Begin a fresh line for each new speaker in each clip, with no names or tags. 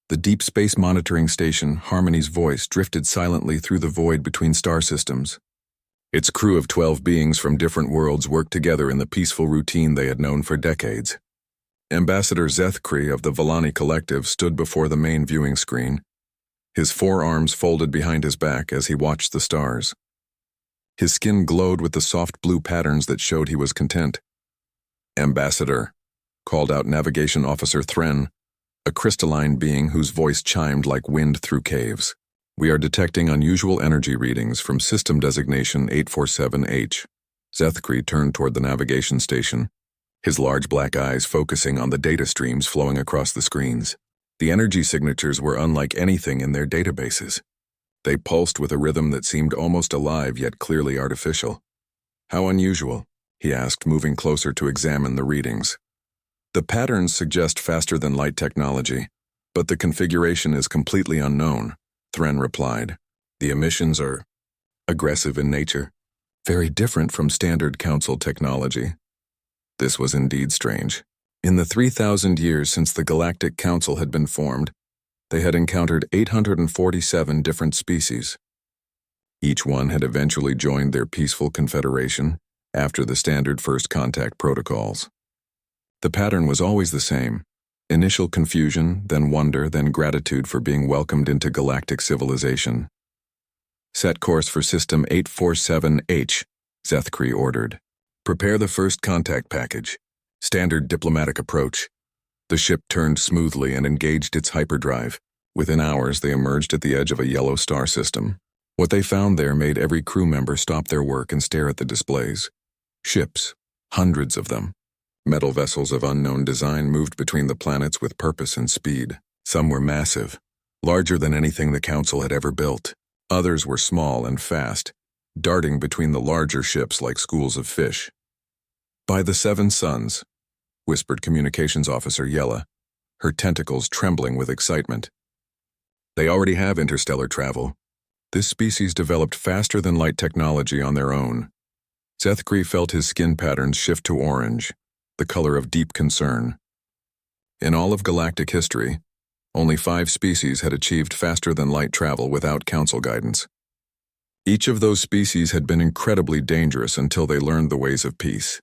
The deep space monitoring station, Harmony's voice, drifted silently through the void between star systems. Its crew of 12 beings from different worlds worked together in the peaceful routine they had known for decades. Ambassador Zethkri of the Villani Collective stood before the main viewing screen, his forearms folded behind his back as he watched the stars. His skin glowed with the soft blue patterns that showed he was content. "Ambassador," called out Navigation Officer Thren, a crystalline being whose voice chimed like wind through caves. "We are detecting unusual energy readings from system designation 847H. Zethkri turned toward the navigation station, his large black eyes focusing on the data streams flowing across the screens. The energy signatures were unlike anything in their databases. They pulsed with a rhythm that seemed almost alive yet clearly artificial. "How unusual?" he asked, moving closer to examine the readings. "The patterns suggest faster-than-light technology, but the configuration is completely unknown," Thren replied. "The emissions are aggressive in nature, very different from standard Council technology." This was indeed strange. In the 3,000 years since the Galactic Council had been formed, they had encountered 847 different species. Each one had eventually joined their peaceful confederation after the standard first contact protocols. The pattern was always the same: initial confusion, then wonder, then gratitude for being welcomed into galactic civilization. "Set course for System 847H, Zethkri ordered. "Prepare the first contact package. Standard diplomatic approach." The ship turned smoothly and engaged its hyperdrive. Within hours, they emerged at the edge of a yellow star system. What they found there made every crew member stop their work and stare at the displays. Ships, hundreds of them. Metal vessels of unknown design moved between the planets with purpose and speed. Some were massive, larger than anything the Council had ever built. Others were small and fast, darting between the larger ships like schools of fish. "By the Seven Suns," whispered Communications Officer Yella, her tentacles trembling with excitement. "They already have interstellar travel. This species developed faster-than-light technology on their own." Zethkri felt his skin patterns shift to orange, the color of deep concern. In all of galactic history, only 5 species had achieved faster-than-light travel without Council guidance. Each of those species had been incredibly dangerous until they learned the ways of peace.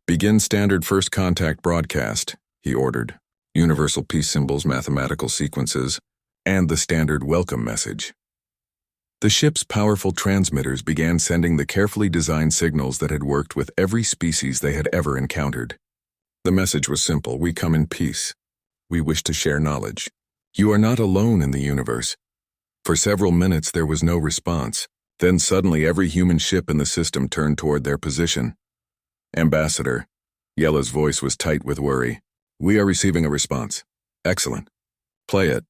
"Begin standard first contact broadcast," he ordered. Universal peace symbols, mathematical sequences, and the standard welcome message. The ship's powerful transmitters began sending the carefully designed signals that had worked with every species they had ever encountered. The message was simple: "We come in peace. We wish to share knowledge. You are not alone in the universe." For several minutes there was no response. Then suddenly every human ship in the system turned toward their position. "Ambassador," Yella's voice was tight with worry, "we are receiving a response." "Excellent. Play it."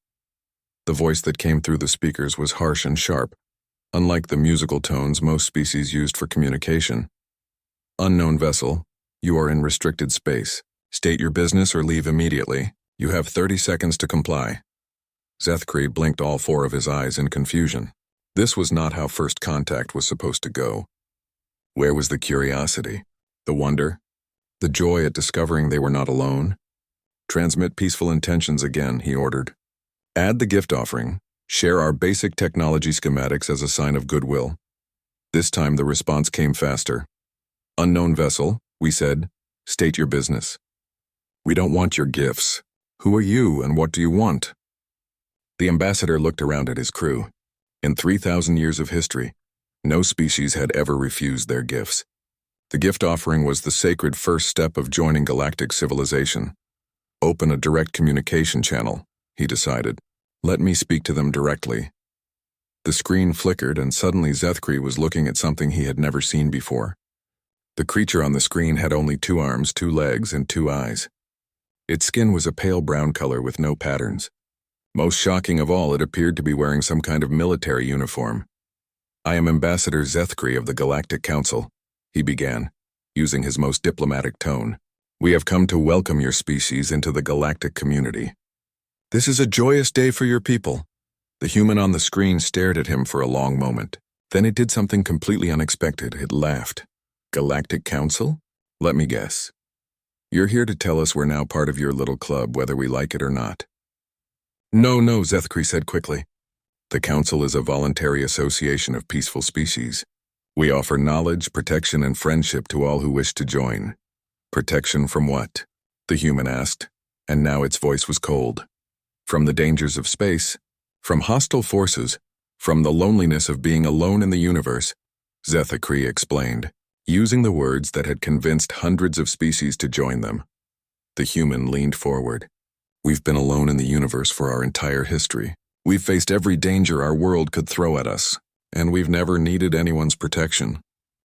The voice that came through the speakers was harsh and sharp, unlike the musical tones most species used for communication. "Unknown vessel, you are in restricted space. State your business or leave immediately. You have 30 seconds to comply." Zethkri blinked all 4 of his eyes in confusion. This was not how first contact was supposed to go. Where was the curiosity, the wonder, the joy at discovering they were not alone? "Transmit peaceful intentions again," he ordered. "Add the gift offering. Share our basic technology schematics as a sign of goodwill." This time the response came faster. "Unknown vessel," we said, "state your business." "We don't want your gifts. Who are you and what do you want?" The ambassador looked around at his crew. In 3,000 years of history, no species had ever refused their gifts. The gift offering was the sacred first step of joining galactic civilization. "Open a direct communication channel," he decided. "Let me speak to them directly." The screen flickered and suddenly Zethkri was looking at something he had never seen before. The creature on the screen had only 2 arms, 2 legs, and 2 eyes. Its skin was a pale brown color with no patterns. Most shocking of all, it appeared to be wearing some kind of military uniform. "I am Ambassador Zethkri of the Galactic Council," he began, using his most diplomatic tone. "We have come to welcome your species into the galactic community. This is a joyous day for your people." The human on the screen stared at him for a long moment. Then it did something completely unexpected. It laughed. "Galactic Council? Let me guess. You're here to tell us we're now part of your little club, whether we like it or not." No, Zethkri said quickly. The Council is a voluntary association of peaceful species. We offer knowledge, protection, and friendship to all who wish to join. Protection from what? The human asked, and now its voice was cold. From the dangers of space, from hostile forces, from the loneliness of being alone in the universe, Zethkri explained, using the words that had convinced hundreds of species to join them. The human leaned forward. We've been alone in the universe for our entire history. We've faced every danger our world could throw at us, and we've never needed anyone's protection.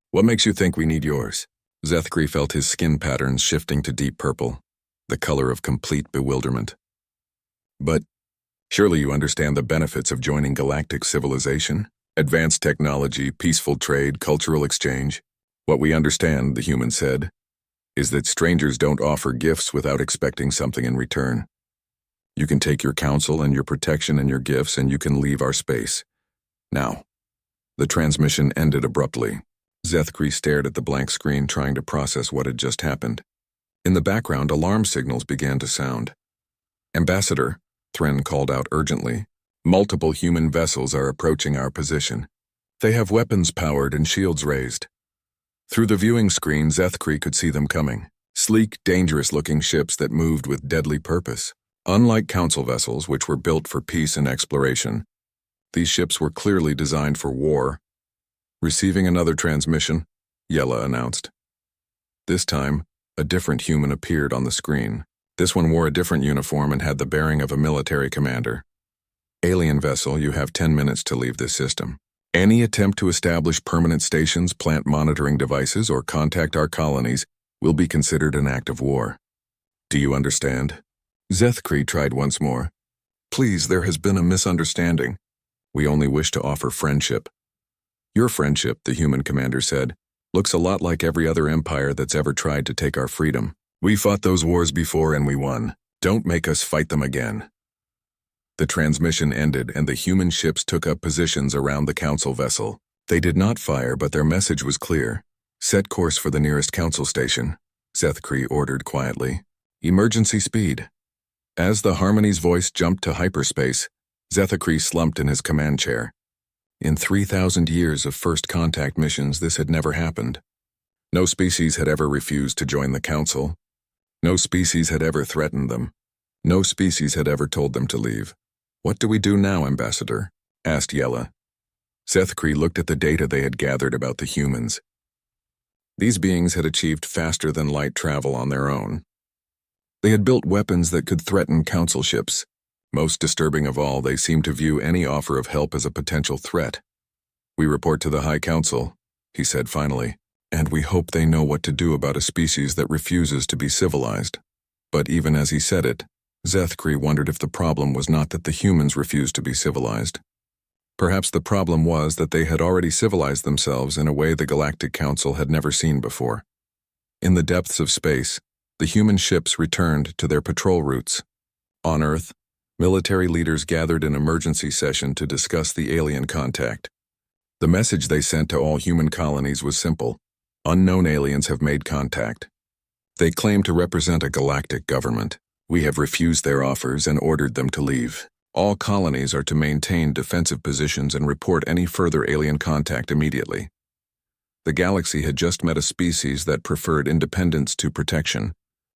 What makes you think we need yours? Zethkri felt his skin patterns shifting to deep purple, the color of complete bewilderment. But surely you understand the benefits of joining galactic civilization? Advanced technology, peaceful trade, cultural exchange. What we understand, the human said, is that strangers don't offer gifts without expecting something in return. You can take your counsel and your protection and your gifts, and you can leave our space. Now. The transmission ended abruptly. Zethkri stared at the blank screen, trying to process what had just happened. In the background, alarm signals began to sound. Ambassador, Thren called out urgently, multiple human vessels are approaching our position. They have weapons powered and shields raised. Through the viewing screen, Zethkri could see them coming. Sleek, dangerous-looking ships that moved with deadly purpose. Unlike council vessels, which were built for peace and exploration, these ships were clearly designed for war. Receiving another transmission, Yella announced. This time, a different human appeared on the screen. This one wore a different uniform and had the bearing of a military commander. Alien vessel, you have 10 minutes to leave this system. Any attempt to establish permanent stations, plant monitoring devices, or contact our colonies will be considered an act of war. Do you understand? Zethkri tried once more. Please, there has been a misunderstanding. We only wish to offer friendship. Your friendship, the human commander said, looks a lot like every other empire that's ever tried to take our freedom. We fought those wars before and we won. Don't make us fight them again. The transmission ended and the human ships took up positions around the council vessel. They did not fire, but their message was clear. Set course for the nearest council station, Zethkri ordered quietly. Emergency speed. As the Harmony's voice jumped to hyperspace, Zethkri slumped in his command chair. In 3,000 years of first contact missions, this had never happened. No species had ever refused to join the council. No species had ever threatened them. No species had ever told them to leave. What do we do now, Ambassador? Asked Yella. Zethkri looked at the data they had gathered about the humans. These beings had achieved faster-than-light travel on their own. They had built weapons that could threaten council ships. Most disturbing of all, they seemed to view any offer of help as a potential threat. We report to the High Council, he said finally, and we hope they know what to do about a species that refuses to be civilized. But even as he said it, Zethkri wondered if the problem was not that the humans refused to be civilized. Perhaps the problem was that they had already civilized themselves in a way the Galactic Council had never seen before. In the depths of space, the human ships returned to their patrol routes. On Earth, military leaders gathered in emergency session to discuss the alien contact. The message they sent to all human colonies was simple. Unknown aliens have made contact. They claim to represent a galactic government. We have refused their offers and ordered them to leave. All colonies are to maintain defensive positions and report any further alien contact immediately. The galaxy had just met a species that preferred independence to protection,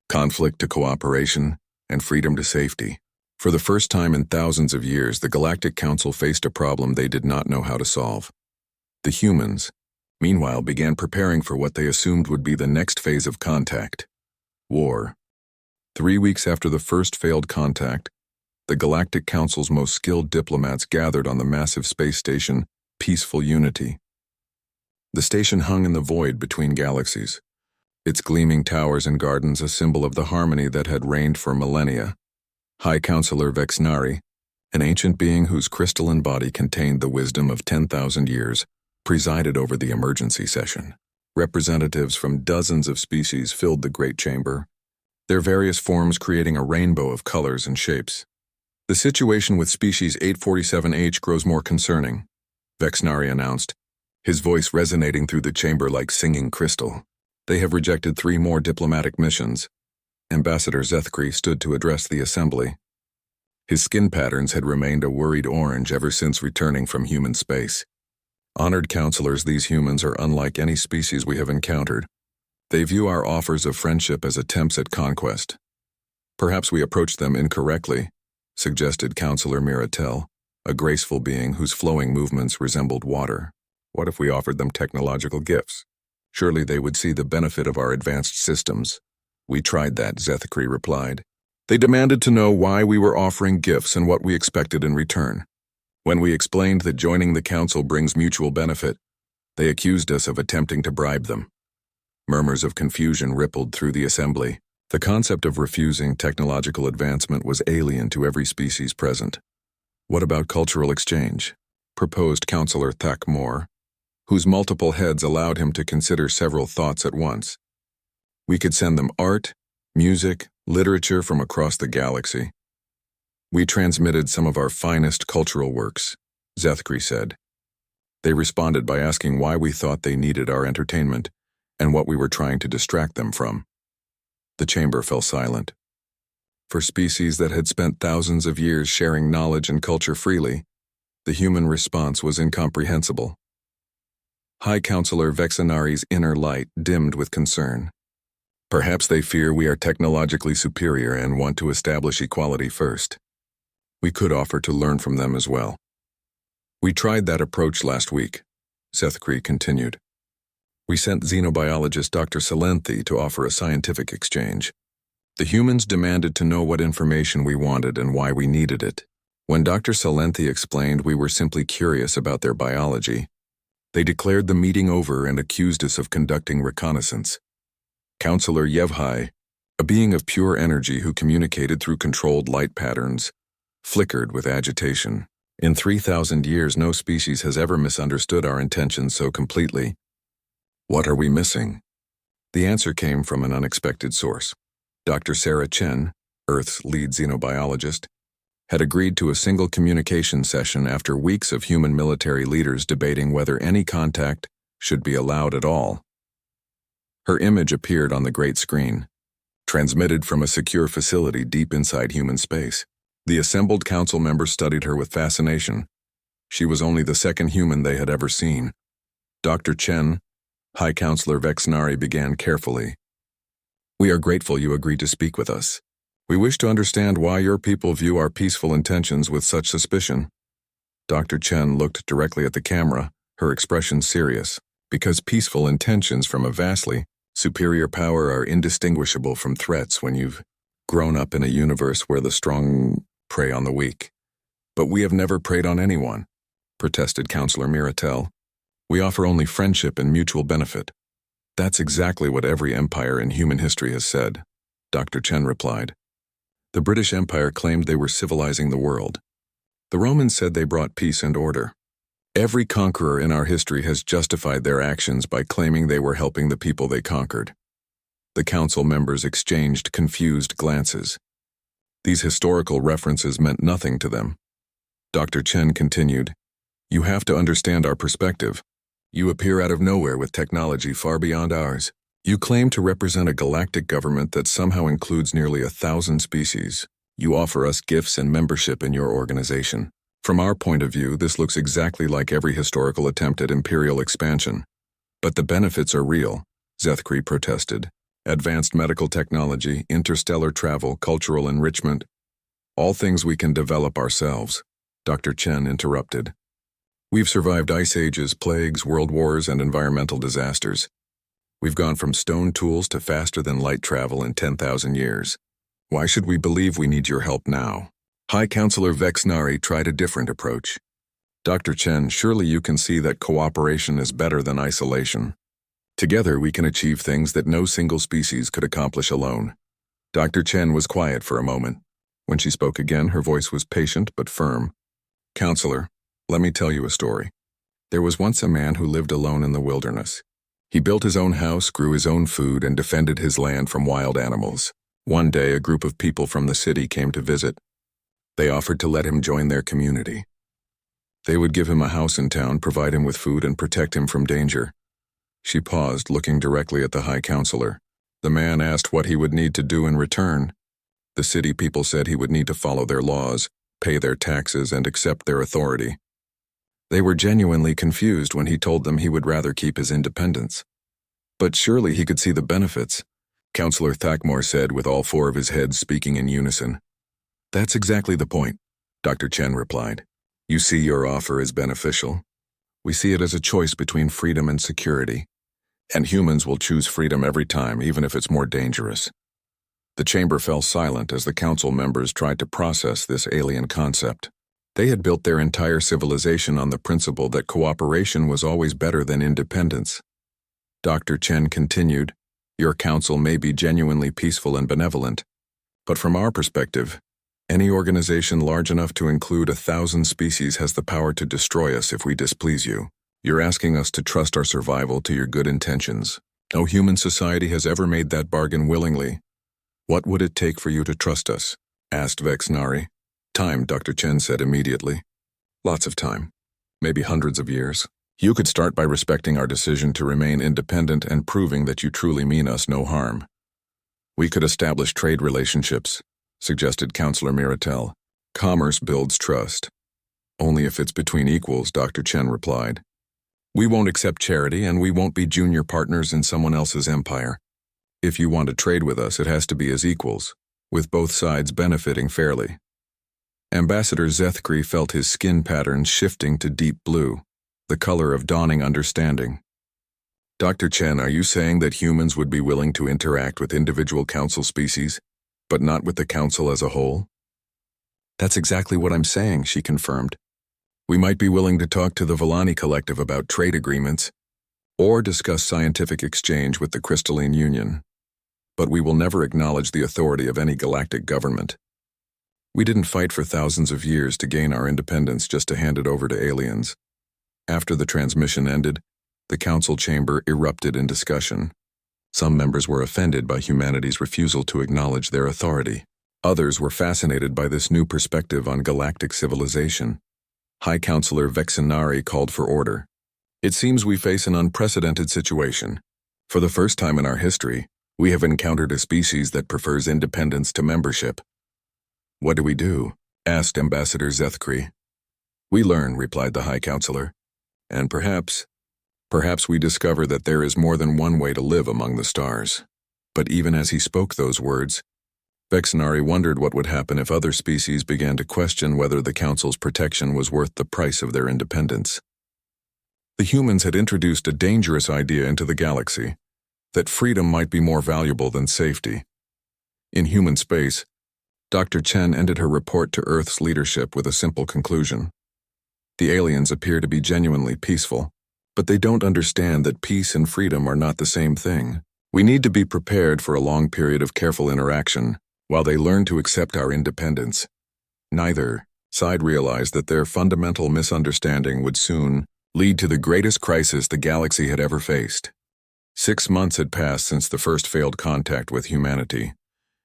conflict to cooperation, and freedom to safety. For the first time in thousands of years, the Galactic Council faced a problem they did not know how to solve. The humans, meanwhile, began preparing for what they assumed would be the next phase of contact: war. 3 weeks after the first failed contact, the Galactic Council's most skilled diplomats gathered on the massive space station, Peaceful Unity. The station hung in the void between galaxies, its gleaming towers and gardens a symbol of the harmony that had reigned for millennia. High Counselor Vexnari, an ancient being whose crystalline body contained the wisdom of 10,000 years, presided over the emergency session. Representatives from dozens of species filled the great chamber, their various forms creating a rainbow of colors and shapes. The situation with species 847H grows more concerning, Vexnari announced, his voice resonating through the chamber like singing crystal. They have rejected 3 more diplomatic missions. Ambassador Zethkri stood to address the assembly. His skin patterns had remained a worried orange ever since returning from human space. Honored counselors, these humans are unlike any species we have encountered. They view our offers of friendship as attempts at conquest. Perhaps we approached them incorrectly, suggested Counselor Miratel, a graceful being whose flowing movements resembled water. What if we offered them technological gifts? Surely they would see the benefit of our advanced systems. We tried that, Zethakri replied. They demanded to know why we were offering gifts and what we expected in return. When we explained that joining the council brings mutual benefit, they accused us of attempting to bribe them. Murmurs of confusion rippled through the assembly. The concept of refusing technological advancement was alien to every species present. What about cultural exchange? Proposed Counselor Thakmore, whose multiple heads allowed him to consider several thoughts at once. We could send them art, music, literature from across the galaxy. We transmitted some of our finest cultural works, Zethkri said. They responded by asking why we thought they needed our entertainment and what we were trying to distract them from. The chamber fell silent. For species that had spent thousands of years sharing knowledge and culture freely, the human response was incomprehensible. High Counselor Vexenari's inner light dimmed with concern. Perhaps they fear we are technologically superior and want to establish equality first. We could offer to learn from them as well. We tried that approach last week, Zethkri continued. We sent xenobiologist Dr. Salenthi to offer a scientific exchange. The humans demanded to know what information we wanted and why we needed it. When Dr. Salenthi explained we were simply curious about their biology, they declared the meeting over and accused us of conducting reconnaissance. Counselor Yevhai, a being of pure energy who communicated through controlled light patterns, flickered with agitation. In 3,000 years, no species has ever misunderstood our intentions so completely. What are we missing? The answer came from an unexpected source. Dr. Sarah Chen, Earth's lead xenobiologist, had agreed to a single communication session after weeks of human military leaders debating whether any contact should be allowed at all. Her image appeared on the great screen, transmitted from a secure facility deep inside human space. The assembled council members studied her with fascination. She was only the second human they had ever seen. Dr. Chen, High Counselor Vexenari, began carefully. We are grateful you agreed to speak with us. We wish to understand why your people view our peaceful intentions with such suspicion. Dr. Chen looked directly at the camera, her expression serious. Because peaceful intentions from a vastly superior power are indistinguishable from threats when you've grown up in a universe where the strong prey on the weak. But we have never preyed on anyone, protested Counselor Miratel. We offer only friendship and mutual benefit. That's exactly what every empire in human history has said, Dr. Chen replied. The British Empire claimed they were civilizing the world. The Romans said they brought peace and order. Every conqueror in our history has justified their actions by claiming they were helping the people they conquered. The council members exchanged confused glances. These historical references meant nothing to them. Dr. Chen continued, You have to understand our perspective. You appear out of nowhere with technology far beyond ours. You claim to represent a galactic government that somehow includes nearly 1,000 species. You offer us gifts and membership in your organization. From our point of view, this looks exactly like every historical attempt at imperial expansion. But the benefits are real, Zethkri protested. Advanced medical technology, interstellar travel, cultural enrichment, all things we can develop ourselves, Dr. Chen interrupted. We've survived ice ages, plagues, world wars, and environmental disasters. We've gone from stone tools to faster-than-light travel in 10,000 years. Why should we believe we need your help now? High Counselor Vexenari tried a different approach. Dr. Chen, surely you can see that cooperation is better than isolation. Together we can achieve things that no single species could accomplish alone. Dr. Chen was quiet for a moment. When she spoke again, her voice was patient but firm. Counselor, let me tell you a story. There was once a man who lived alone in the wilderness. He built his own house, grew his own food, and defended his land from wild animals. One day, a group of people from the city came to visit. They offered to let him join their community. They would give him a house in town, provide him with food, and protect him from danger. She paused, looking directly at the High Counselor. The man asked what he would need to do in return. The city people said he would need to follow their laws, pay their taxes, and accept their authority. They were genuinely confused when he told them he would rather keep his independence. But surely he could see the benefits, Councillor Thakmore said with all four of his heads speaking in unison. That's exactly the point, Dr. Chen replied. You see your offer as beneficial. We see it as a choice between freedom and security. And humans will choose freedom every time, even if it's more dangerous. The chamber fell silent as the council members tried to process this alien concept. They had built their entire civilization on the principle that cooperation was always better than independence. Dr. Chen continued, Your council may be genuinely peaceful and benevolent, but from our perspective, any organization large enough to include 1,000 species has the power to destroy us if we displease you. You're asking us to trust our survival to your good intentions. No human society has ever made that bargain willingly. What would it take for you to trust us? Asked Vexnari. Time, Dr. Chen said immediately. Lots of time. Maybe hundreds of years. You could start by respecting our decision to remain independent and proving that you truly mean us no harm. We could establish trade relationships, suggested Councillor Miratel. Commerce builds trust. Only if it's between equals, Dr. Chen replied. We won't accept charity, and we won't be junior partners in someone else's empire. If you want to trade with us, it has to be as equals, with both sides benefiting fairly. Ambassador Zethkri felt his skin patterns shifting to deep blue, the color of dawning understanding. Dr. Chen, are you saying that humans would be willing to interact with individual council species, but not with the council as a whole? That's exactly what I'm saying, she confirmed. We might be willing to talk to the Villani Collective about trade agreements, or discuss scientific exchange with the Crystalline Union, but we will never acknowledge the authority of any galactic government. We didn't fight for thousands of years to gain our independence just to hand it over to aliens. After the transmission ended, the council chamber erupted in discussion. Some members were offended by humanity's refusal to acknowledge their authority. Others were fascinated by this new perspective on galactic civilization. High Councillor Vexenari called for order. It seems we face an unprecedented situation. For the first time in our history, we have encountered a species that prefers independence to membership. What do we do? Asked Ambassador Zethkri. We learn, replied the High Councillor. And perhaps we discover that there is more than one way to live among the stars. But even as he spoke those words, Vexenari wondered what would happen if other species began to question whether the Council's protection was worth the price of their independence. The humans had introduced a dangerous idea into the galaxy, that freedom might be more valuable than safety. In human space, Dr. Chen ended her report to Earth's leadership with a simple conclusion. The aliens appear to be genuinely peaceful, but they don't understand that peace and freedom are not the same thing. We need to be prepared for a long period of careful interaction while they learn to accept our independence. Neither side realized that their fundamental misunderstanding would soon lead to the greatest crisis the galaxy had ever faced. 6 months had passed since the first failed contact with humanity,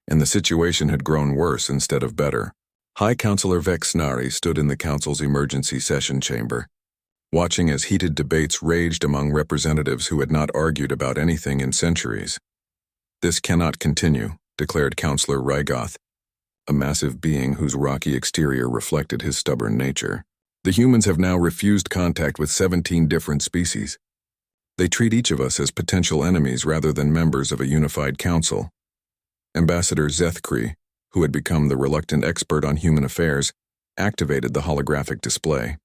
and the situation had grown worse instead of better. High Councillor Vexnari stood in the Council's emergency session chamber, watching as heated debates raged among representatives who had not argued about anything in centuries. This cannot continue, declared Councillor Rygoth, a massive being whose rocky exterior reflected his stubborn nature. The humans have now refused contact with 17 different species. They treat each of us as potential enemies rather than members of a unified council. Ambassador Zethkri, who had become the reluctant expert on human affairs, activated the holographic display.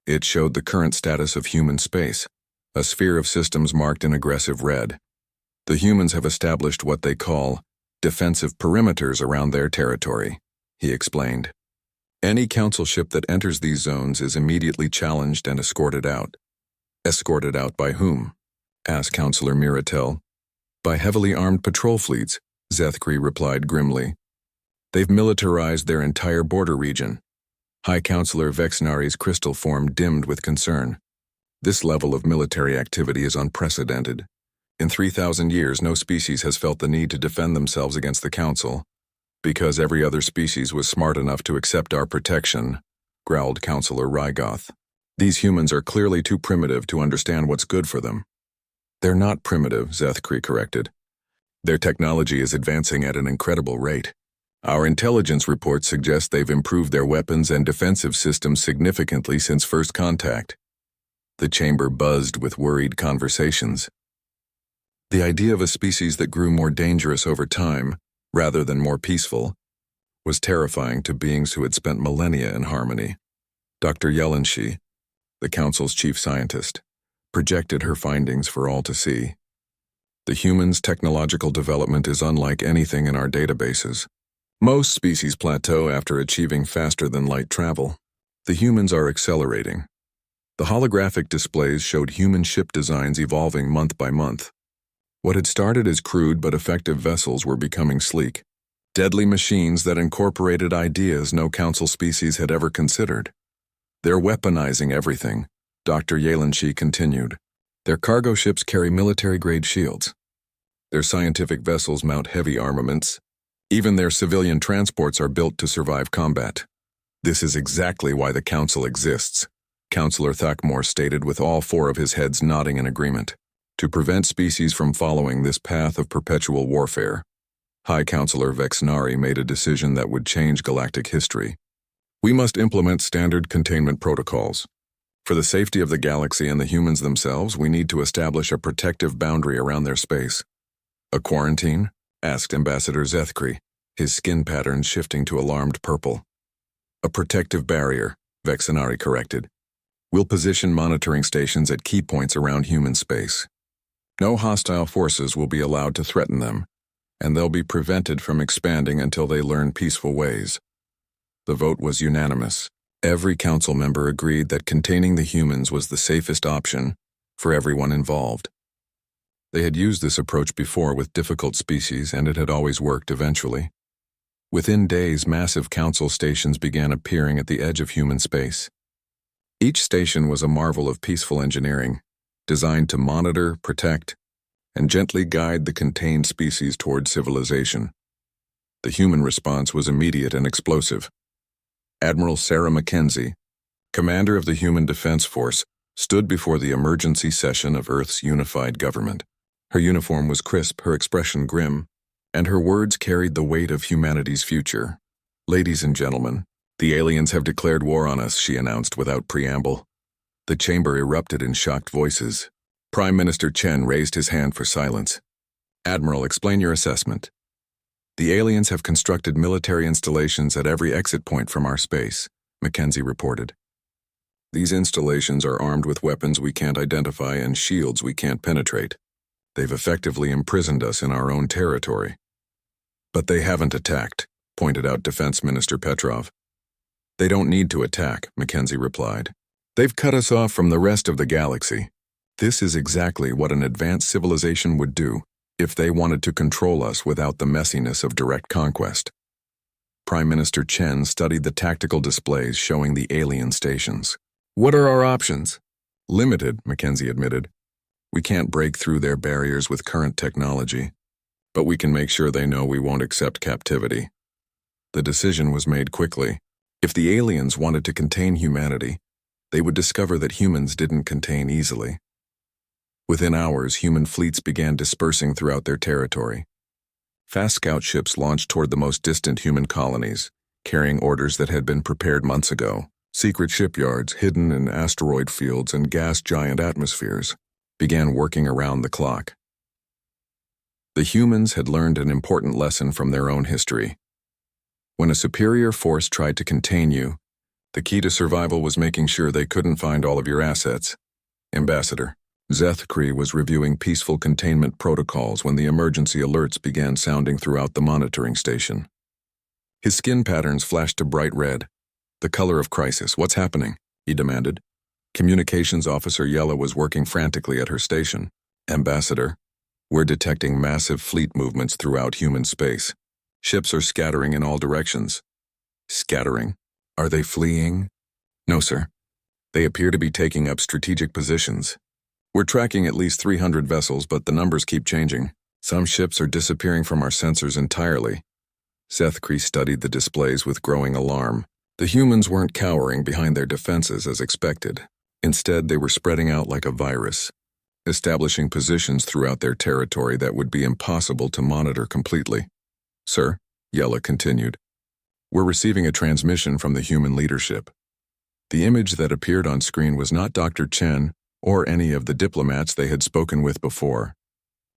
It showed the current status of human space, a sphere of systems marked in aggressive red. The humans have established what they call defensive perimeters around their territory, he explained. Any council ship that enters these zones is immediately challenged and escorted out. Escorted out by whom? Asked Councillor Miratel. By heavily armed patrol fleets, Zethkri replied grimly. They've militarized their entire border region. High Councillor Vexnari's crystal form dimmed with concern. This level of military activity is unprecedented. In 3,000 years, no species has felt the need to defend themselves against the Council, because every other species was smart enough to accept our protection, growled Councillor Rygoth. These humans are clearly too primitive to understand what's good for them. They're not primitive, Zethkri corrected. Their technology is advancing at an incredible rate. Our intelligence reports suggest they've improved their weapons and defensive systems significantly since first contact. The chamber buzzed with worried conversations. The idea of a species that grew more dangerous over time, rather than more peaceful, was terrifying to beings who had spent millennia in harmony. Dr. Yelenshi, the Council's chief scientist, projected her findings for all to see. The humans' technological development is unlike anything in our databases. Most species plateau after achieving faster-than-light travel. The humans are accelerating. The holographic displays showed human ship designs evolving month by month. What had started as crude but effective vessels were becoming sleek, deadly machines that incorporated ideas no Council species had ever considered. They're weaponizing everything, Dr. Yelenshi continued. Their cargo ships carry military-grade shields. Their scientific vessels mount heavy armaments. Even their civilian transports are built to survive combat. This is exactly why the Council exists, Councillor Thakmore stated with all four of his heads nodding in agreement. To prevent species from following this path of perpetual warfare, High Councillor Vexnari made a decision that would change galactic history. We must implement standard containment protocols. For the safety of the galaxy and the humans themselves, we need to establish a protective boundary around their space. A quarantine? Asked Ambassador Zethkri, his skin patterns shifting to alarmed purple. A protective barrier, Vexnari corrected. We'll position monitoring stations at key points around human space. No hostile forces will be allowed to threaten them, and they'll be prevented from expanding until they learn peaceful ways. The vote was unanimous. Every council member agreed that containing the humans was the safest option for everyone involved. They had used this approach before with difficult species, and it had always worked eventually. Within days, massive council stations began appearing at the edge of human space. Each station was a marvel of peaceful engineering, designed to monitor, protect, and gently guide the contained species toward civilization. The human response was immediate and explosive. Admiral Sarah Mackenzie, commander of the Human Defense Force, stood before the emergency session of Earth's unified government. Her uniform was crisp, her expression grim, and her words carried the weight of humanity's future. Ladies and gentlemen, the aliens have declared war on us, she announced without preamble. The chamber erupted in shocked voices. Prime Minister Chen raised his hand for silence. Admiral, explain your assessment. The aliens have constructed military installations at every exit point from our space, Mackenzie reported. These installations are armed with weapons we can't identify and shields we can't penetrate. They've effectively imprisoned us in our own territory. But they haven't attacked, pointed out Defense Minister Petrov. They don't need to attack, Mackenzie replied. They've cut us off from the rest of the galaxy. This is exactly what an advanced civilization would do if they wanted to control us without the messiness of direct conquest. Prime Minister Chen studied the tactical displays showing the alien stations. What are our options? Limited, Mackenzie admitted. We can't break through their barriers with current technology, but we can make sure they know we won't accept captivity. The decision was made quickly. If the aliens wanted to contain humanity, they would discover that humans didn't contain easily. Within hours, human fleets began dispersing throughout their territory. Fast scout ships launched toward the most distant human colonies, carrying orders that had been prepared months ago. Secret shipyards, hidden in asteroid fields and gas giant atmospheres, began working around the clock. The humans had learned an important lesson from their own history. When a superior force tried to contain you, the key to survival was making sure they couldn't find all of your assets. Ambassador Zethkri was reviewing peaceful containment protocols when the emergency alerts began sounding throughout the monitoring station. His skin patterns flashed to bright red. The color of crisis. What's happening? He demanded. Communications Officer Yella was working frantically at her station. Ambassador, we're detecting massive fleet movements throughout human space. Ships are scattering in all directions. Scattering? Are they fleeing? No, sir. They appear to be taking up strategic positions. We're tracking at least 300 vessels, but the numbers keep changing. Some ships are disappearing from our sensors entirely. Zethkri studied the displays with growing alarm. The humans weren't cowering behind their defenses as expected. Instead, they were spreading out like a virus, establishing positions throughout their territory that would be impossible to monitor completely. Sir, Yella continued. We're receiving a transmission from the human leadership. The image that appeared on screen was not Dr. Chen or any of the diplomats they had spoken with before.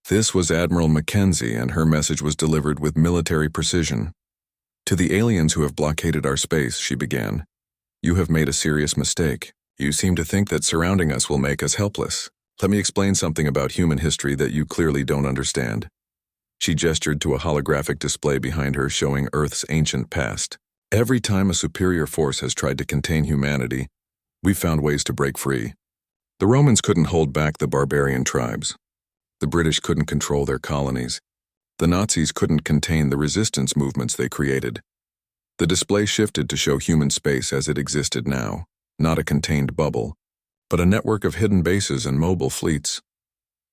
This was Admiral Mackenzie, and her message was delivered with military precision. To the aliens who have blockaded our space, she began. You have made a serious mistake. You seem to think that surrounding us will make us helpless. Let me explain something about human history that you clearly don't understand. She gestured to a holographic display behind her showing Earth's ancient past. Every time a superior force has tried to contain humanity, we've found ways to break free. The Romans couldn't hold back the barbarian tribes. The British couldn't control their colonies. The Nazis couldn't contain the resistance movements they created. The display shifted to show human space as it existed now, not a contained bubble, but a network of hidden bases and mobile fleets.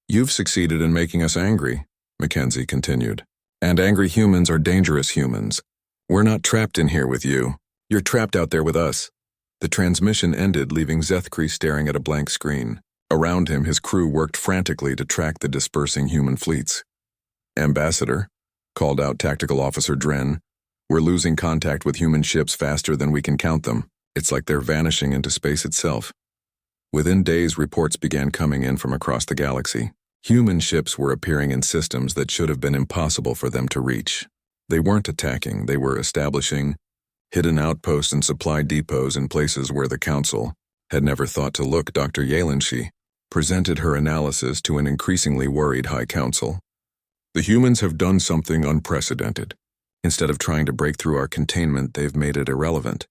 You've succeeded in making us angry, Mackenzie continued. And angry humans are dangerous humans. We're not trapped in here with you. You're trapped out there with us. The transmission ended, leaving Zethkri staring at a blank screen. Around him, his crew worked frantically to track the dispersing human fleets. Ambassador, called out Tactical Officer Dren, we're losing contact with human ships faster than we can count them. It's like they're vanishing into space itself. Within days, reports began coming in from across the galaxy. Human ships were appearing in systems that should have been impossible for them to reach. They weren't attacking, they were establishing hidden outposts and supply depots in places where the Council had never thought to look. Dr. Yalenshi presented her analysis to an increasingly worried High Council. The humans have done something unprecedented. Instead of trying to break through our containment, they've made it irrelevant.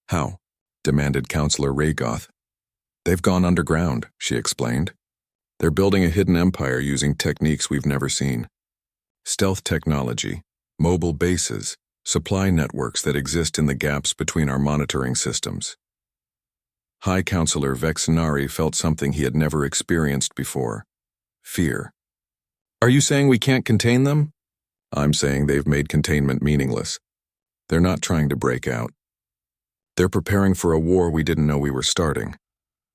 How? Demanded Counselor Raygoth. They've gone underground, she explained. They're building a hidden empire using techniques we've never seen. Stealth technology, mobile bases, supply networks that exist in the gaps between our monitoring systems. High Counselor Vexenari felt something he had never experienced before. Fear. Are you saying we can't contain them? I'm saying they've made containment meaningless. They're not trying to break out. They're preparing for a war we didn't know we were starting.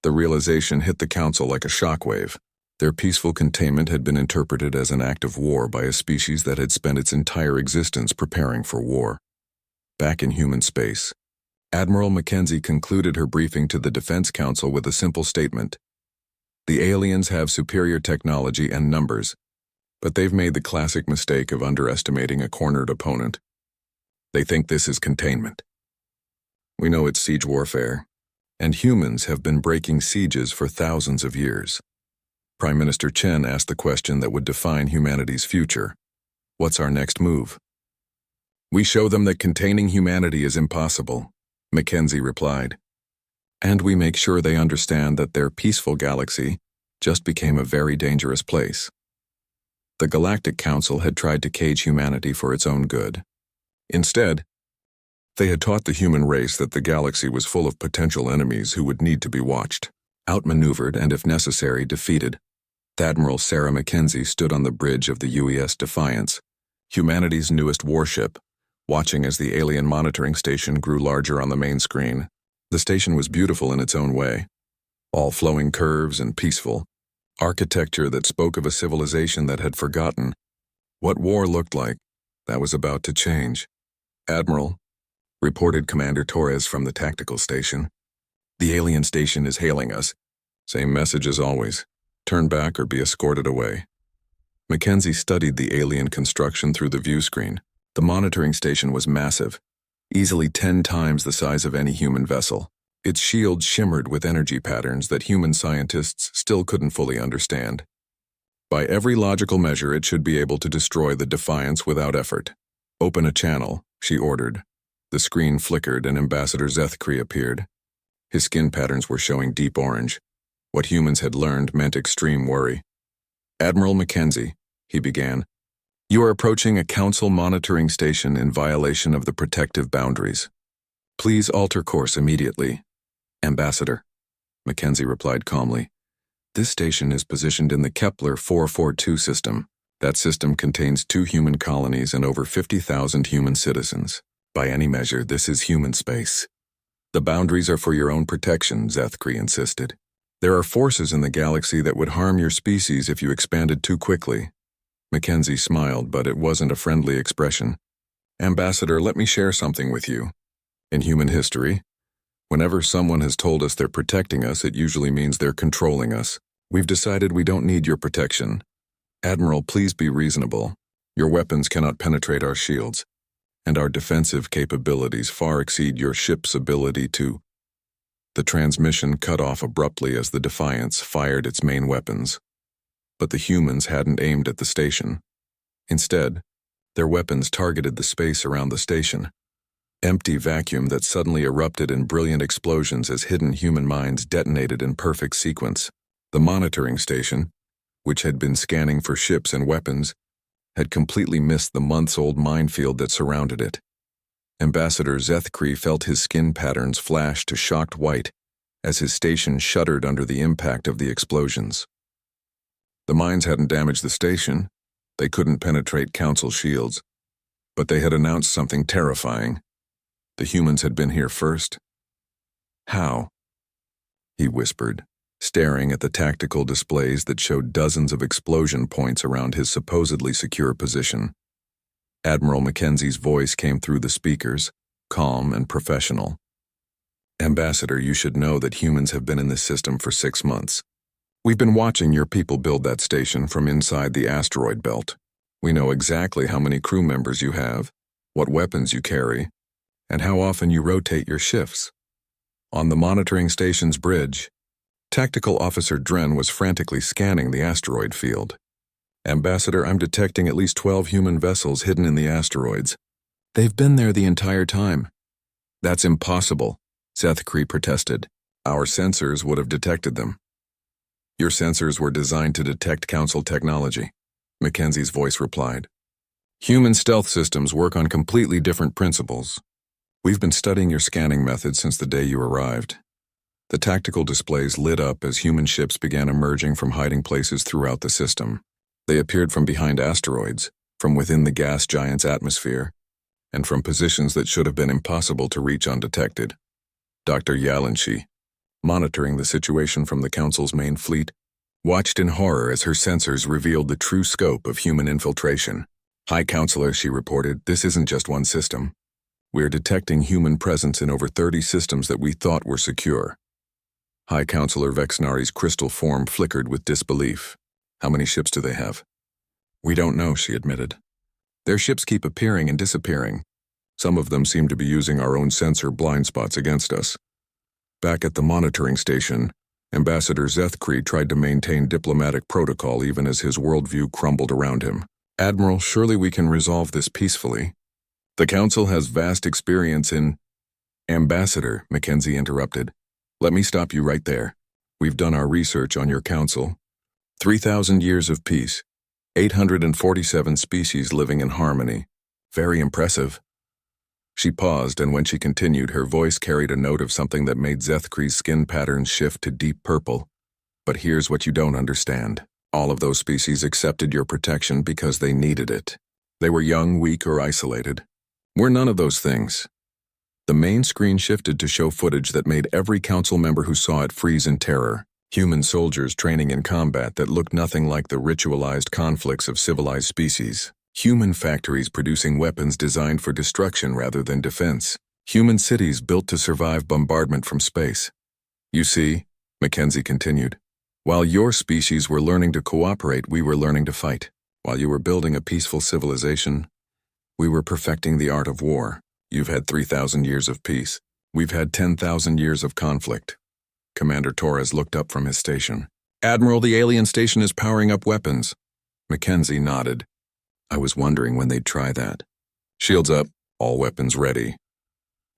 The realization hit the Council like a shockwave. Their peaceful containment had been interpreted as an act of war by a species that had spent its entire existence preparing for war. Back in human space, Admiral Mackenzie concluded her briefing to the Defense Council with a simple statement. The aliens have superior technology and numbers, but they've made the classic mistake of underestimating a cornered opponent. They think this is containment. We know it's siege warfare, and humans have been breaking sieges for thousands of years. Prime Minister Chen asked the question that would define humanity's future. What's our next move? We show them that containing humanity is impossible, Mackenzie replied. And we make sure they understand that their peaceful galaxy just became a very dangerous place. The Galactic Council had tried to cage humanity for its own good. Instead, they had taught the human race that the galaxy was full of potential enemies who would need to be watched, outmaneuvered, and if necessary, defeated. Admiral Sarah Mackenzie stood on the bridge of the UES Defiance, humanity's newest warship, watching as the alien monitoring station grew larger on the main screen. The station was beautiful in its own way, all flowing curves and peaceful, architecture that spoke of a civilization that had forgotten what war looked like. That was about to change. Admiral, reported Commander Torres from the tactical station. The alien station is hailing us. Same message as always. Turn back or be escorted away. Mackenzie studied the alien construction through the view screen. The monitoring station was massive, easily 10 times the size of any human vessel. Its shield shimmered with energy patterns that human scientists still couldn't fully understand. By every logical measure, it should be able to destroy the Defiance without effort. Open a channel, she ordered. The screen flickered and Ambassador Zethkri appeared. His skin patterns were showing deep orange. What humans had learned meant extreme worry. Admiral Mackenzie, he began, you are approaching a Council monitoring station in violation of the protective boundaries. Please alter course immediately. Ambassador, Mackenzie replied calmly. This station is positioned in the Kepler 442 system. That system contains 2 human colonies and over 50,000 human citizens. By any measure, this is human space. The boundaries are for your own protection, Zethkri insisted. There are forces in the galaxy that would harm your species if you expanded too quickly. Mackenzie smiled, but it wasn't a friendly expression. Ambassador, let me share something with you. In human history, whenever someone has told us they're protecting us, it usually means they're controlling us. We've decided we don't need your protection. Admiral, please be reasonable. Your weapons cannot penetrate our shields, and our defensive capabilities far exceed your ship's ability to. The transmission cut off abruptly as the Defiance fired its main weapons. But the humans hadn't aimed at the station. Instead, their weapons targeted the space around the station. Empty vacuum that suddenly erupted in brilliant explosions as hidden human minds detonated in perfect sequence. The monitoring station, which had been scanning for ships and weapons, had completely missed the months-old minefield that surrounded it. Ambassador Zethkri felt his skin patterns flash to shocked white as his station shuddered under the impact of the explosions. The mines hadn't damaged the station. They couldn't penetrate Council shields. But they had announced something terrifying. The humans had been here first. How? He whispered, staring at the tactical displays that showed dozens of explosion points around his supposedly secure position. Admiral Mackenzie's voice came through the speakers, calm and professional. Ambassador, you should know that humans have been in this system for 6 months. We've been watching your people build that station from inside the asteroid belt. We know exactly how many crew members you have, what weapons you carry, and how often you rotate your shifts. On the monitoring station's bridge, Tactical Officer Dren was frantically scanning the asteroid field. Ambassador, I'm detecting at least 12 human vessels hidden in the asteroids. They've been there the entire time. That's impossible, Zethkri protested. Our sensors would have detected them. Your sensors were designed to detect Council technology, Mackenzie's voice replied. Human stealth systems work on completely different principles. We've been studying your scanning methods since the day you arrived. The tactical displays lit up as human ships began emerging from hiding places throughout the system. They appeared from behind asteroids, from within the gas giant's atmosphere, and from positions that should have been impossible to reach undetected. Dr. Yalanshi, monitoring the situation from the Council's main fleet, watched in horror as her sensors revealed the true scope of human infiltration. High Counselor, she reported, this isn't just one system. We're detecting human presence in over 30 systems that we thought were secure. High Counselor Vexnari's crystal form flickered with disbelief. How many ships do they have? We don't know, she admitted. Their ships keep appearing and disappearing. Some of them seem to be using our own sensor blind spots against us. Back at the monitoring station, Ambassador Zethkri tried to maintain diplomatic protocol even as his worldview crumbled around him. Admiral, surely we can resolve this peacefully. The Council has vast experience in... Ambassador, Mackenzie interrupted. Let me stop you right there. We've done our research on your Council. 3,000 years of peace. 847 species living in harmony. Very impressive. She paused, and when she continued, her voice carried a note of something that made Zethkri's skin patterns shift to deep purple. But here's what you don't understand. All of those species accepted your protection because they needed it. They were young, weak, or isolated. We're none of those things. The main screen shifted to show footage that made every Council member who saw it freeze in terror. Human soldiers training in combat that looked nothing like the ritualized conflicts of civilized species. Human factories producing weapons designed for destruction rather than defense. Human cities built to survive bombardment from space. You see, Mackenzie continued, while your species were learning to cooperate, we were learning to fight. While you were building a peaceful civilization, we were perfecting the art of war. You've had 3,000 years of peace. We've had 10,000 years of conflict. Commander Torres looked up from his station. Admiral, the alien station is powering up weapons. Mackenzie nodded. I was wondering when they'd try that. Shields up, all weapons ready.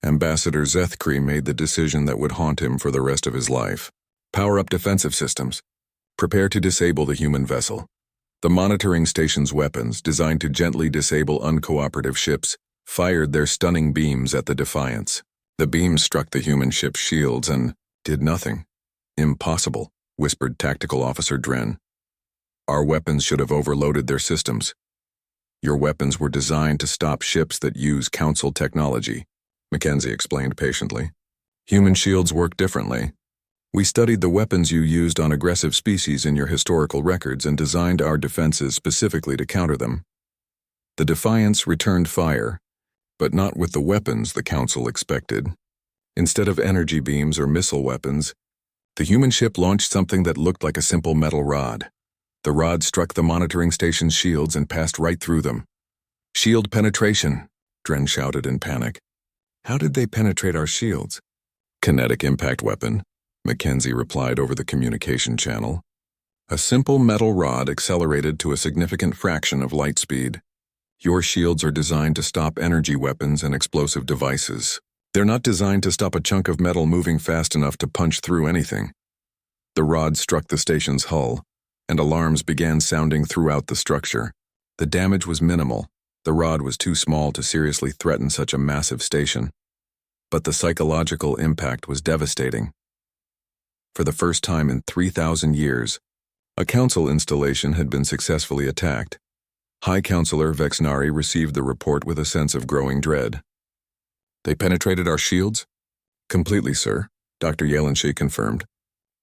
Ambassador Zethkri made the decision that would haunt him for the rest of his life. Power up defensive systems. Prepare to disable the human vessel. The monitoring station's weapons, designed to gently disable uncooperative ships, fired their stunning beams at the Defiance. The beams struck the human ship's shields and did nothing. Impossible, whispered Tactical Officer Dren. Our weapons should have overloaded their systems. Your weapons were designed to stop ships that use Council technology, Mackenzie explained patiently. Human shields work differently. We studied the weapons you used on aggressive species in your historical records and designed our defenses specifically to counter them. The Defiance returned fire, but not with the weapons the Council expected. Instead of energy beams or missile weapons, the human ship launched something that looked like a simple metal rod. The rod struck the monitoring station's shields and passed right through them. "Shield penetration," Dren shouted in panic. "How did they penetrate our shields?" "Kinetic impact weapon," Mackenzie replied over the communication channel. "A simple metal rod accelerated to a significant fraction of light speed. Your shields are designed to stop energy weapons and explosive devices. They're not designed to stop a chunk of metal moving fast enough to punch through anything." The rod struck the station's hull, and alarms began sounding throughout the structure. The damage was minimal. The rod was too small to seriously threaten such a massive station. But the psychological impact was devastating. For the first time in 3,000 years, a council installation had been successfully attacked. High Counselor Vexnari received the report with a sense of growing dread. "They penetrated our shields?" "Completely, sir," Dr. Yalenshi confirmed.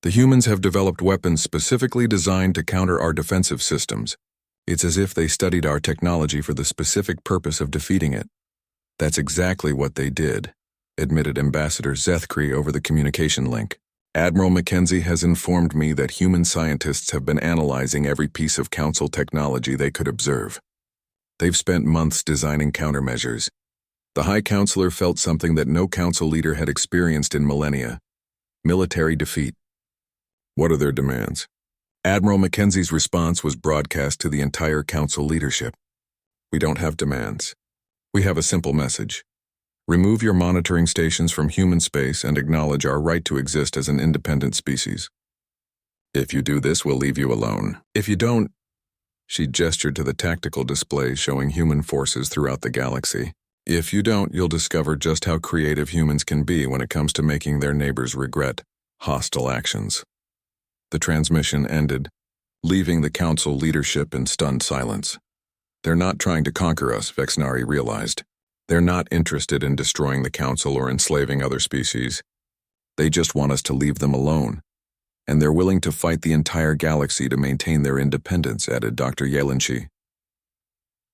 "The humans have developed weapons specifically designed to counter our defensive systems. It's as if they studied our technology for the specific purpose of defeating it." "That's exactly what they did," admitted Ambassador Zethkri over the communication link. "Admiral Mackenzie has informed me that human scientists have been analyzing every piece of Council technology they could observe. They've spent months designing countermeasures. The High Counselor felt something that no Council leader had experienced in millennia: military defeat." "What are their demands?" Admiral Mackenzie's response was broadcast to the entire Council leadership. "We don't have demands. We have a simple message. Remove your monitoring stations from human space and acknowledge our right to exist as an independent species. If you do this, we'll leave you alone. If you don't—" She gestured to the tactical display showing human forces throughout the galaxy. "If you don't, you'll discover just how creative humans can be when it comes to making their neighbors regret hostile actions." The transmission ended, leaving the Council leadership in stunned silence. "They're not trying to conquer us," Vexnari realized. "They're not interested in destroying the Council or enslaving other species. They just want us to leave them alone. And they're willing to fight the entire galaxy to maintain their independence," added Dr. Yalenshi.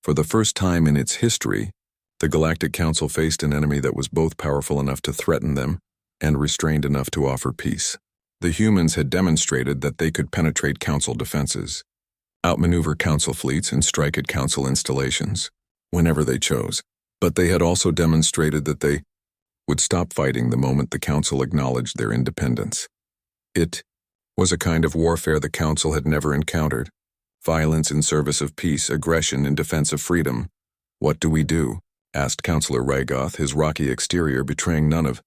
For the first time in its history, the Galactic Council faced an enemy that was both powerful enough to threaten them and restrained enough to offer peace. The humans had demonstrated that they could penetrate Council defenses, outmaneuver Council fleets, and strike at Council installations, whenever they chose. But they had also demonstrated that they would stop fighting the moment the Council acknowledged their independence. It was a kind of warfare the Council had never encountered: violence in service of peace, aggression in defense of freedom. "What do we do?" asked Councillor Rygoth, his rocky exterior betraying none of.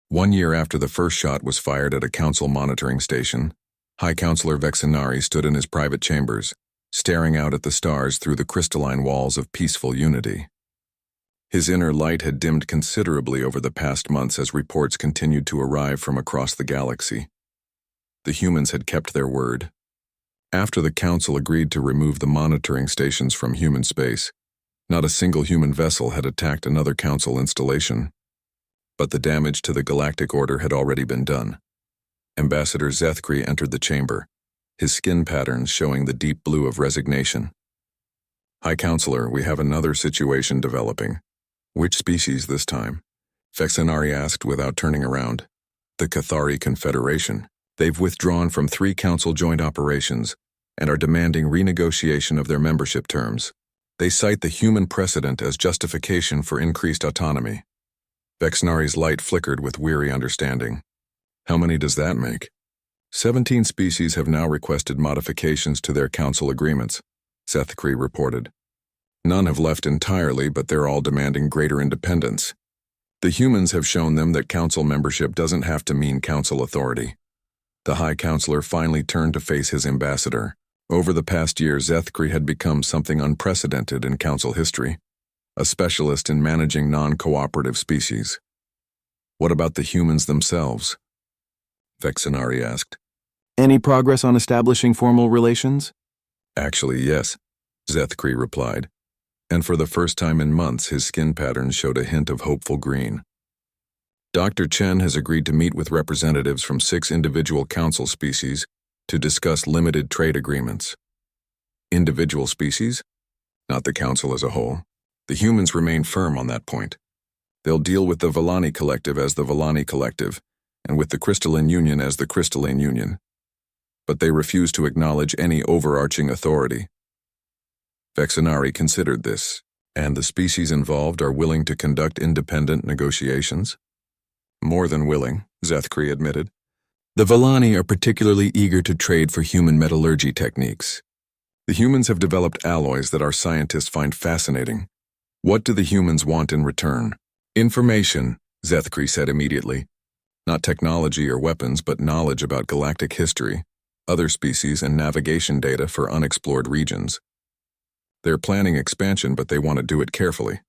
1 year after the first shot was fired at a Council monitoring station, High Counselor Vexenari stood in his private chambers, staring out at the stars through the crystalline walls of peaceful unity. His inner light had dimmed considerably over the past months as reports continued to arrive from across the galaxy. The humans had kept their word. After the Council agreed to remove the monitoring stations from human space, not a single human vessel had attacked another Council installation. But the damage to the Galactic Order had already been done. Ambassador Zethkri entered the chamber, his skin patterns showing the deep blue of resignation. "High Counselor, we have another situation developing." "Which species this time?" Vexenari asked without turning around. "The Cathari Confederation. They've withdrawn from 3 Council joint operations and are demanding renegotiation of their membership terms. They cite the human precedent as justification for increased autonomy." Vexnari's light flickered with weary understanding. "How many does that make?" 17 species have now requested modifications to their Council agreements, Zethkri reported. "None have left entirely, but they're all demanding greater independence. The humans have shown them that Council membership doesn't have to mean Council authority." The High Counselor finally turned to face his ambassador. Over the past year, Zethkri had become something unprecedented in Council history: a specialist in managing non-cooperative species. "What about the humans themselves?" Vexenari asked.
"Any progress on establishing formal relations?"
"Actually, yes," Zethkri replied, and for the first time in months his skin patterns showed a hint of hopeful green. "Dr. Chen has agreed to meet with representatives from 6 individual Council species to discuss limited trade agreements." "Individual species? Not the Council as a whole?" The humans remain firm on that point. They'll deal with the Villani Collective as the Villani Collective, and with the Crystalline Union as the Crystalline Union. But they refuse to acknowledge any overarching authority. Vexenari considered this, and the species involved are willing to conduct independent negotiations? More than willing, Zethkri admitted. The Villani are particularly eager to trade for human metallurgy techniques. The humans have developed alloys that our scientists find fascinating. What do the humans want in return? Information, Zethkri said immediately. Not technology or weapons, but knowledge about galactic history, other species, and navigation data for unexplored regions. They're planning expansion, but they want to do it carefully.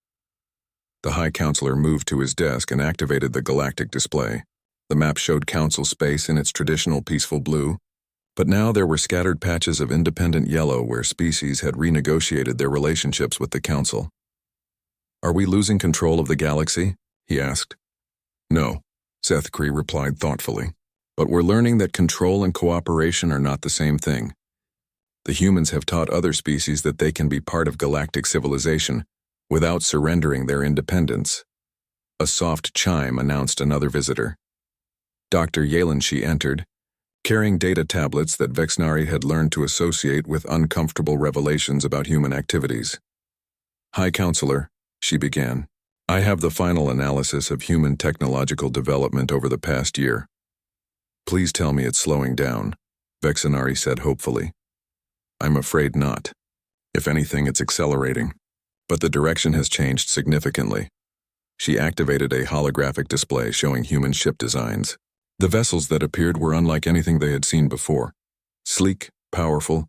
The High Counselor moved to his desk and activated the galactic display. The map showed Council space in its traditional peaceful blue, but now there were scattered patches of independent yellow where species had renegotiated their relationships with the Council. Are we losing control of the galaxy? He asked. No, Zethkri replied thoughtfully, but we're learning that control and cooperation are not the same thing. The humans have taught other species that they can be part of galactic civilization without surrendering their independence. A soft chime announced another visitor. Dr. Yalenshi entered, carrying data tablets that Vexenari had learned to associate with uncomfortable revelations about human activities. High Counselor, she began, I have the final analysis of human technological development over the past year. Please tell me it's slowing down, Vexenari said hopefully. I'm afraid not. If anything, it's accelerating. But the direction has changed significantly. She activated a holographic display showing human ship designs. The vessels that appeared were unlike anything they had seen before. Sleek, powerful,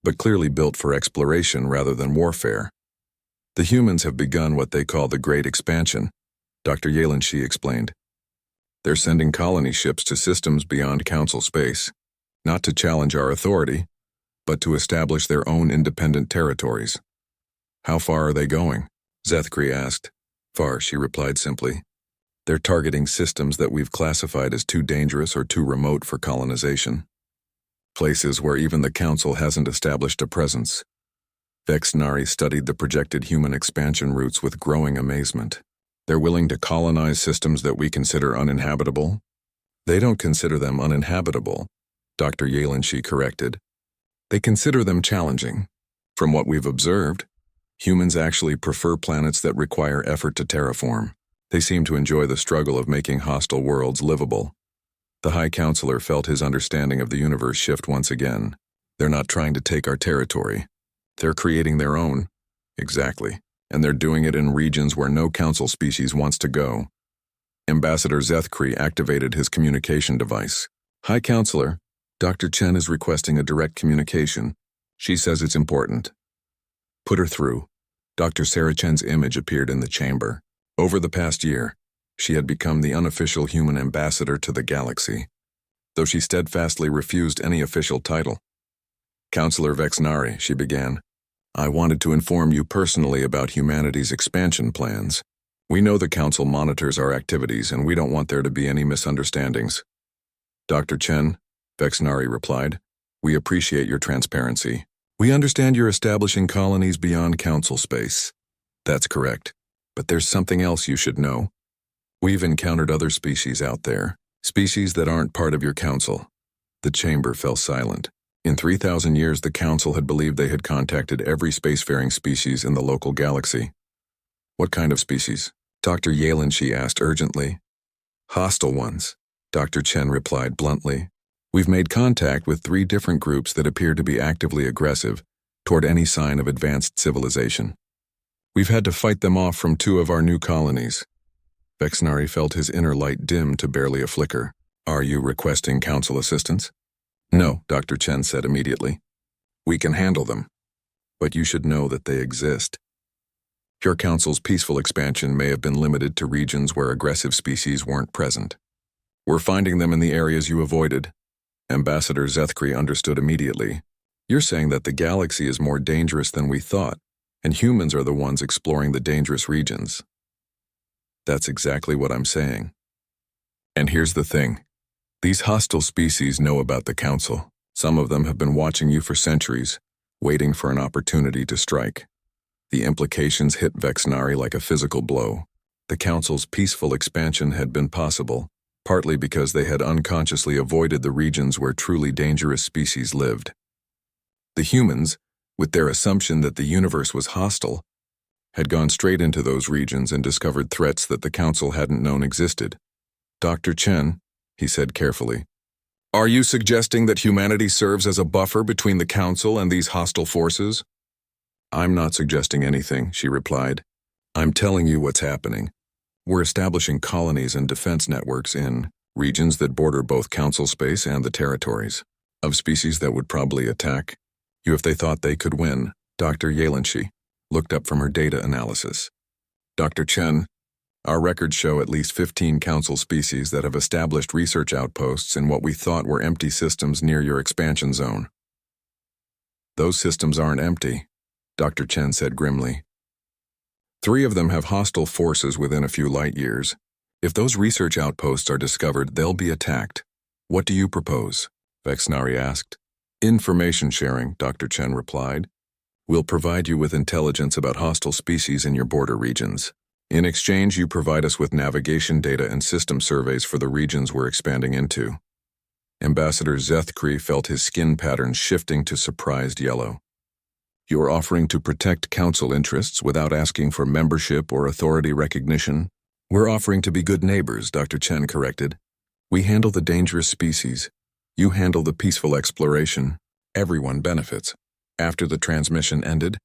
but clearly built for exploration rather than warfare. The humans have begun what they call the Great Expansion, Dr. Yalenshi explained. They're sending colony ships to systems beyond Council space, not to challenge our authority, but to establish their own independent territories. How far are they going? Zethkri asked. Far, she replied simply. They're targeting systems that we've classified as too dangerous or too remote for colonization. Places where even the Council hasn't established a presence. Vexenari studied the projected human expansion routes with growing amazement. They're willing to colonize systems that we consider uninhabitable? They don't consider them uninhabitable, Dr. Yalenshi corrected. They consider them challenging. From what we've observed, humans actually prefer planets that require effort to terraform. They seem to enjoy the struggle of making hostile worlds livable. The High Counselor felt his understanding of the universe shift once again. They're not trying to take our territory. They're creating their own. Exactly. And they're doing it in regions where no Council species wants to go. Ambassador Zethkri activated his communication device. High Counselor, Dr. Chen is requesting a direct communication. She says it's important. Put her through. Dr. Sarah Chen's image appeared in the chamber. Over the past year, she had become the unofficial human ambassador to the galaxy, though she steadfastly refused any official title. Counselor Vexenari, she began, I wanted to inform you personally about humanity's expansion plans. We know the Council monitors our activities, and we don't want there to be any misunderstandings. Dr. Chen, Vexenari replied, we appreciate your transparency. We understand you're establishing colonies beyond Council space. That's correct. But there's something else you should know. We've encountered other species out there, species that aren't part of your Council. The chamber fell silent. In 3,000 years, the Council had believed they had contacted every spacefaring species in the local galaxy. What kind of species? Dr. Yalenshi asked urgently. Hostile ones, Dr. Chen replied bluntly. We've made contact with 3 different groups that appear to be actively aggressive toward any sign of advanced civilization. We've had to fight them off from 2 of our new colonies. Vexenari felt his inner light dim to barely a flicker. Are you requesting Council assistance? No, Dr. Chen said immediately. We can handle them. But you should know that they exist. Your Council's peaceful expansion may have been limited to regions where aggressive species weren't present. We're finding them in the areas you avoided. Ambassador Zethkri understood immediately. You're saying that the galaxy is more dangerous than we thought, and humans are the ones exploring the dangerous regions. That's exactly what I'm saying. And here's the thing. These hostile species know about the Council. Some of them have been watching you for centuries, waiting for an opportunity to strike. The implications hit Vexnari like a physical blow. The Council's peaceful expansion had been possible, partly because they had unconsciously avoided the regions where truly dangerous species lived. The humans, with their assumption that the universe was hostile, had gone straight into those regions and discovered threats that the Council hadn't known existed. "Dr. Chen," he said carefully, "are you suggesting that humanity serves as a buffer between the Council and these hostile forces?" "I'm not suggesting anything," she replied. "I'm telling you what's happening. We're establishing colonies and defense networks in regions that border both Council space and the territories of species that would probably attack you if they thought they could win." Dr. Yalenshi looked up from her data analysis. "Dr. Chen, our records show at least 15 Council species that have established research outposts in what we thought were empty systems near your expansion zone." "Those systems aren't empty," Dr. Chen said grimly. 3 of them have hostile forces within a few light years. If those research outposts are discovered, they'll be attacked. What do you propose?" Vexnari asked. "Information sharing," Dr. Chen replied. "We'll provide you with intelligence about hostile species in your border regions. In exchange, you provide us with navigation data and system surveys for the regions we're expanding into." Ambassador Zethkri felt his skin patterns shifting to surprised yellow. "You're offering to protect Council interests without asking for membership or authority recognition?" "We're offering to be good neighbors," Dr. Chen corrected. "We handle the dangerous species. You handle the peaceful exploration. Everyone benefits." After the transmission ended,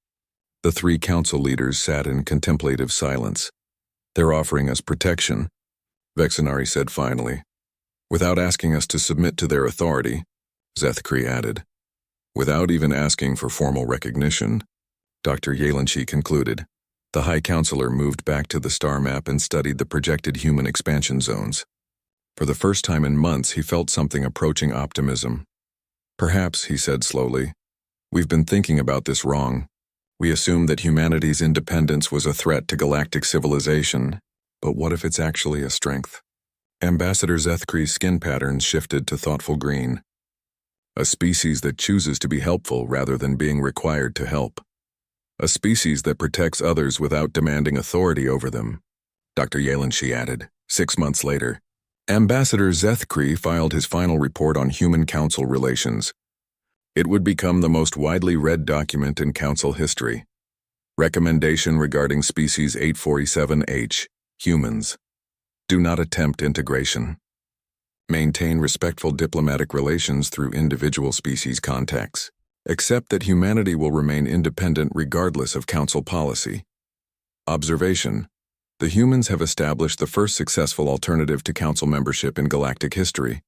the 3 Council leaders sat in contemplative silence. "They're offering us protection," Vexnari said finally. "Without asking us to submit to their authority," Zethkri added. "Without even asking for formal recognition," Dr. Yalenshi concluded. The High Counselor moved back to the star map and studied the projected human expansion zones. For the first time in months, he felt something approaching optimism. "Perhaps," he said slowly, "we've been thinking about this wrong. We assumed that humanity's independence was a threat to galactic civilization, but what if it's actually a strength?" Ambassador Zethkri's skin patterns shifted to thoughtful green. "A species that chooses to be helpful rather than being required to help. A species that protects others without demanding authority over them," Dr. Yalenshi added. 6 months later, Ambassador Zethkri filed his final report on Human Council relations. It would become the most widely read document in Council history. Recommendation regarding Species 847H, humans. Do not attempt integration. Maintain respectful diplomatic relations through individual species contacts. Accept that humanity will remain independent regardless of Council policy. Observation: the humans have established the first successful alternative to Council membership in galactic history.